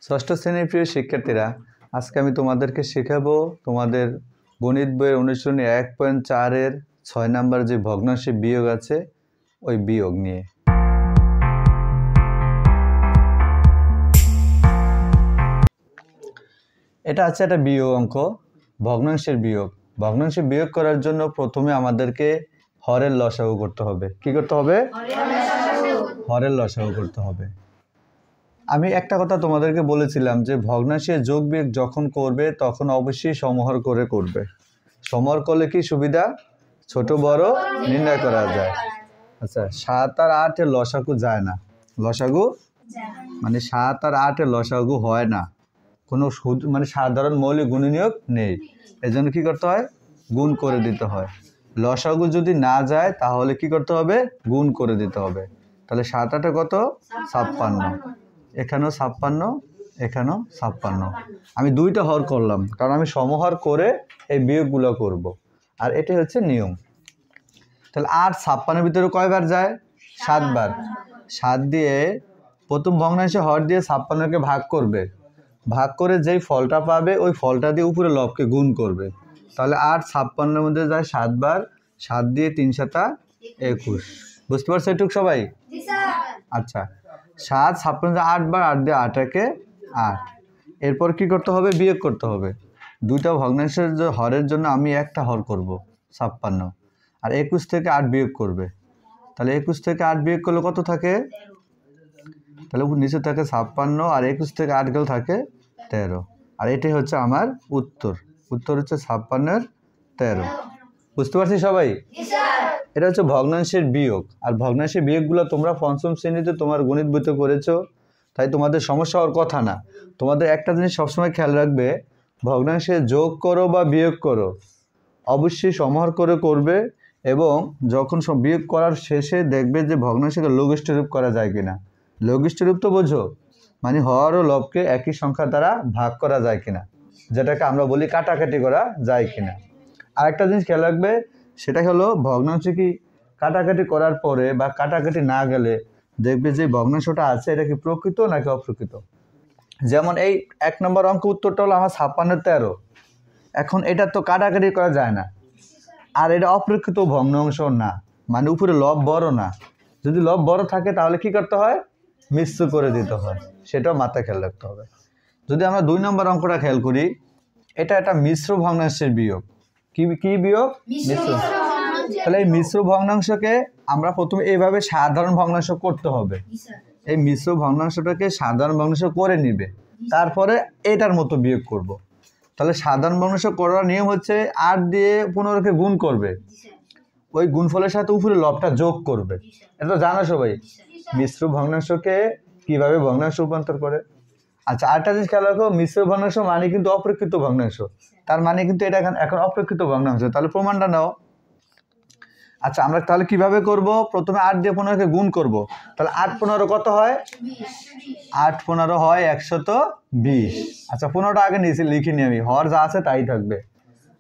ষষ্ঠ শ্রেণীর প্রিয় শিক্ষার্থীরা, আজকে আমি তোমাদেরকে শেখাবো তোমাদের গণিত বইয়ের অনুশীলনী 1.4-এর 6 নাম্বার যে ভগ্নাংশে বিয়োগ আছে ওই বিয়োগ নিয়ে। এটা আছে একটা বিয়োগ অঙ্ক, ভগ্নাংশের বিয়োগ। ভগ্নাংশে বিয়োগ করার জন্য প্রথমে আমাদেরকে হরের লসাগু করতে হবে। কি করতে হবে? হরের লসাগু করতে হবে। আমি একটা কথা তোমাদেরকে বলেছিলাম যে ভগ্নাংশে যোগ বিয়োগ যখন করবে তখন অবশ্যই সমহর করে করবে। সমহর করলে কি সুবিধা? ছোট বড় নির্ণয় করা যায়। আচ্ছা, 7 আর 8 এর লসাগু যায় না। লসাগু মানে 7 আর 8 এর লসাগু হয় না, কোনো মানে সাধারণ মৌলিক গুণনীয়ক নেই। এজন্য কি করতে হয়? গুণ করে দিতে হয়। লসাগু যদি না যায় তাহলে কি করতে হবে? গুণ করে দিতে হবে। তাহলে 7 8 কত? 56। এখানেও 56, এখানেও 56। আমি দুইটা হর করলাম কারণ আমি সমহর করে এই বিয়োগগুলো করব। আর এটাই হচ্ছে নিয়ম। তাহলে 8 56-এর ভিতরে কয়বার যায়? 7 বার। 7 দিয়ে প্রথম ভগ্নাংশে হর দিয়ে 56-কে ভাগ করবে, ভাগ করে যেই ফলটা পাবে ওই ফলটা দিয়ে উপরে লবকে গুণ করবে। তাহলে 8 56-এর মধ্যে যায় 7 বার। 7 দিয়ে 3 7 21। বুঝতে পারছো এটুক সবাই? আচ্ছা, 7 56 8 বার, 8 দিয়ে 8 একে 8। এরপর কি করতে হবে? বিয়োগ করতে হবে। দুইটা ভগ্নাংশের হরের জন্য আমি একটা হর করব 56, আর 21 থেকে 8 বিয়োগ করবে। তাহলে 21 থেকে 8 বিয়োগ করলে কত থাকে? তাহলে নিচে থাকে 56, আর 21 থেকে 8 গেলে থাকে 13। আর এটাই হচ্ছে আমার উত্তর। উত্তর হচ্ছে 56-এর 13। বুঝতে পারছি সবাই? এটা হচ্ছে ভগ্নাংশের বিয়োগ। আর ভগ্নাংশের বিয়োগগুলো তোমরা পঞ্চম শ্রেণীতে তোমার গণিত বইতে করেছো, তাই তোমাদের সমস্যা হওয়ার কথা না। তোমাদের একটা জিনিস সবসময় খেয়াল রাখবে, ভগ্নাংশে যোগ করো বা বিয়োগ করো অবশ্যই সমহর করে করবে, এবং যখন বিয়োগ করার শেষে দেখবে যে ভগ্নাংশকে লঘিষ্ঠ রূপ করা যায় কিনা। লঘিষ্ঠ রূপ তো বোঝো, মানে হর ও লবকে একই সংখ্যা দ্বারা ভাগ করা যায় কিনা, যেটাকে আমরা বলি কাটাকাটি করা যায় কিনা। আরেকটা জিনিস খেয়াল রাখবে, সেটা হলো ভগ্নাংশ কি কাটাকাটি করার পরে বা কাটাকাটি না গেলে দেখবে যে ভগ্নাংশটা আছে এটা কি প্রকৃত নাকি অপ্রকৃত। যেমন এই 1 নম্বর অঙ্ক উত্তরটা হলো আমার 56-এর 13। এখন এটা তো কাটাকাটি করা যায় না, আর এটা অপ্রকৃত ভগ্নাংশ না, মানে উপরে লব বড় না। যদি লব বড় থাকে তাহলে কি করতে হয়? মিশ্র করে দিতে হয়। সেটাও মাথায় খেয়াল রাখতে হবে। যদি আমরা 2 নম্বর অঙ্কটা খেয়াল করি, এটা একটা মিশ্র ভগ্নাংশের বিয়োগ। কি বিয়োগ? মিশ্র। তাহলে এই মিশ্র ভগ্নাংশকে আমরা প্রথমে এইভাবে সাধারণ ভগ্নাংশ করতে হবে। এই মিশ্র ভগ্নাংশটাকে সাধারণ ভগ্নাংশ করে নিবে, তারপরে এটার মতো বিয়োগ করব। তাহলে সাধারণ ভগ্নাংশ করার নিয়ম হচ্ছে 8 দিয়ে 15-কে গুণ করবে, ওই গুণফলের সাথে উপরে লবটা যোগ করবে। এটা তো জানো সবাই, মিশ্র ভগ্নাংশকে কিভাবে ভগ্নাংশ রূপান্তর করে। আচ্ছা, আরেকটা জিনিস খেয়াল রাখো, মিশ্র ভগ্নাংশ মানে কিন্তু অপ্রকৃত ভগ্নাংশ, তার মানে কিন্তু এটা এখন অপ্রকৃত ভগ্নাংশ। তাহলে প্রমাণটা নাও। আচ্ছা, আমরা তাহলে কিভাবে করব? প্রথমে 8 দিয়ে 15-কে গুণ করব। তাহলে 8 15 কত হয়? 8 15 হয় 120। আচ্ছা, 15টা আগে নিচে লিখে নিই আমি, হর যা আছে তাই থাকবে।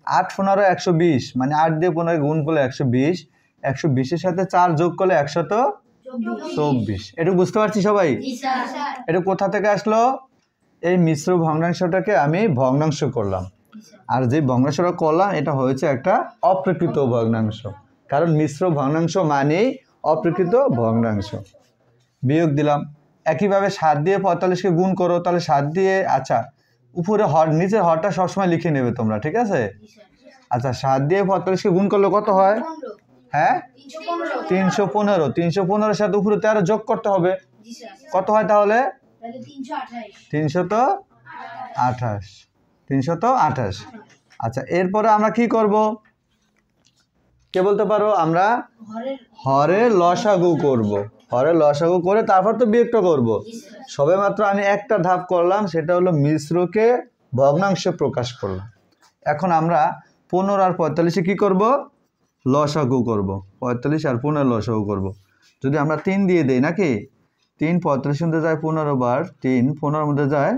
8 15 120, মানে 8 দিয়ে 15 গুণ করলে 120। 120-এর সাথে 4 যোগ করলে 124। এটা বুঝতে পারছি সবাই? এটা কোথা থেকে আসলো? এই মিশ্র ভগ্নাংশটাকে আমি ভগ্নাংশ করলাম, আর যে ভগ্নাংশটা করলাম এটা হয়েছে একটা অপ্রকৃত ভগ্নাংশ, কারণ মিশ্র ভগ্নাংশ মানেই অপ্রকৃত ভগ্নাংশ। বিয়োগ দিলাম। একইভাবে 7 দিয়ে 45-কে গুণ করো। তাহলে 7 দিয়ে, আচ্ছা উপরে হর নিচের হরটা সবসময় লিখে নেবে তোমরা, ঠিক আছে? আচ্ছা, 7 দিয়ে 45-কে গুণ করলে কত হয়? হ্যাঁ, 315। 315-এর সাথে উপরে 13 যোগ করতে হবে। কত হয় তাহলে? 328। আচ্ছা, এরপরে আমরা কি করব? কে বলতে পারো? আমরা হরের লসাগু করব। হরের লসাগু করে তারপর তো বিয়োগটা করব। সবেমাত্র আমি একটা ধাপ করলাম, সেটা হলো মিশ্রকে ভগ্নাংশে প্রকাশ করলাম। এখন আমরা 15 আর 45-এ কি করব? লসাগু করব। 45 আর 15 লসাগু করব। যদি আমরা 3 দিয়ে দেই নাকি, 3 45-এর মধ্যে যায় 15 বার, 3 15-এর মধ্যে যায়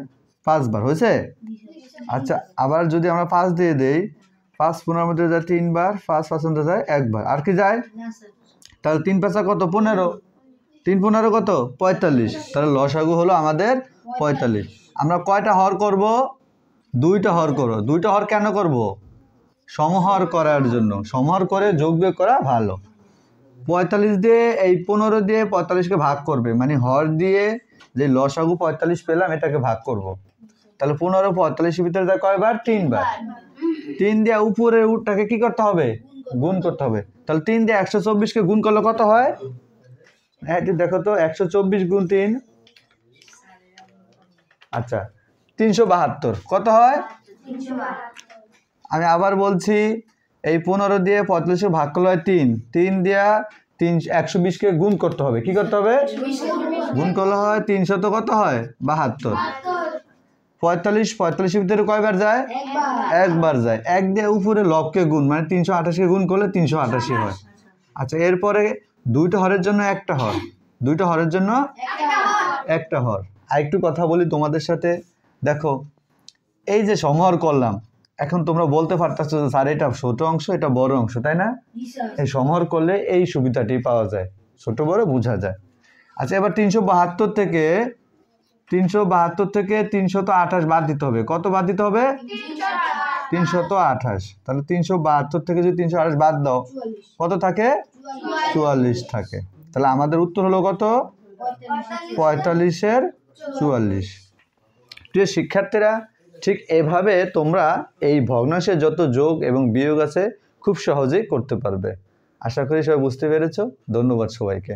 5 বার, হয়েছে? আচ্ছা, আবার যদি আমরা 5 দিয়ে দেই, 5 15-এর মধ্যে যায় 3 বার, 5 5-এর মধ্যে যায় 1 বার। আর কি যায়? তাহলে 3 5 কত? 15। 3 15 কত? 45। তাহলে লসাগু হলো আমাদের 45। আমরা কয়টা হর করব? দুইটা হর করব। দুইটা হর কেন করব? সমহর করার জন্য। সমহর করে যোগ বিয়োগ করা ভালো। 45 দিয়ে এই 15 দিয়ে 45কে ভাগ করবে, মানে হর দিয়ে যে লসাগু 45 পেলাম এটাকে ভাগ করব। তাহলে 15 45 ভিতরে যায় কয়বার? 3 বার। 3 দিয়ে উপরের উটটাকে কি করতে হবে? গুণ করতে হবে। তাহলে 3 দিয়ে 124কে গুণ করলে কত হয়? একটু দেখো তো, 124 গুণ 3, আচ্ছা 372 কত হয়? আমি আবার বলছি, এই 15 দিয়ে 45কে ভাগ করলে হয় 3, 3 দিয়া 120কে গুণ করতে হবে। কি করতে হবে? গুণ করলে হয় 300, কত হয়? 72। 45 ভিতরে কয়বার যায়? একবার যায়। 1 দিয়ে উপরে লবকে গুণ, মানে 328কে গুণ করলে 388 হয়। আচ্ছা, এরপরে দুইটা হরের জন্য একটা হর, দুইটা হরের জন্য একটা হর। আর একটু কথা বলি তোমাদের সাথে। দেখো, এই যে সমহর করলাম, এখন তোমরা বলতে পারতেছো যে স্যার এটা ছোট অংশ, এটা বড় অংশ, তাই না? এই সমহর করলে এই সুবিধাটি পাওয়া যায়, ছোট বড় বোঝা যায়। আচ্ছা, এবার 372 থেকে 328 বাদ দিতে হবে। কত বাদ দিতে হবে? 328। তাহলে 372 থেকে যদি 328 বাদ দাও, কত থাকে? 44 থাকে। তাহলে আমাদের উত্তর হলো কত? 45-এর 44। প্রিয় শিক্ষার্থীরা, ঠিক এভাবে তোমরা এই ভগ্নাংশের যত যোগ এবং বিয়োগ আছে খুব সহজেই করতে পারবে। আশা করি সবাই বুঝতে পেরেছো। ধন্যবাদ সবাইকে।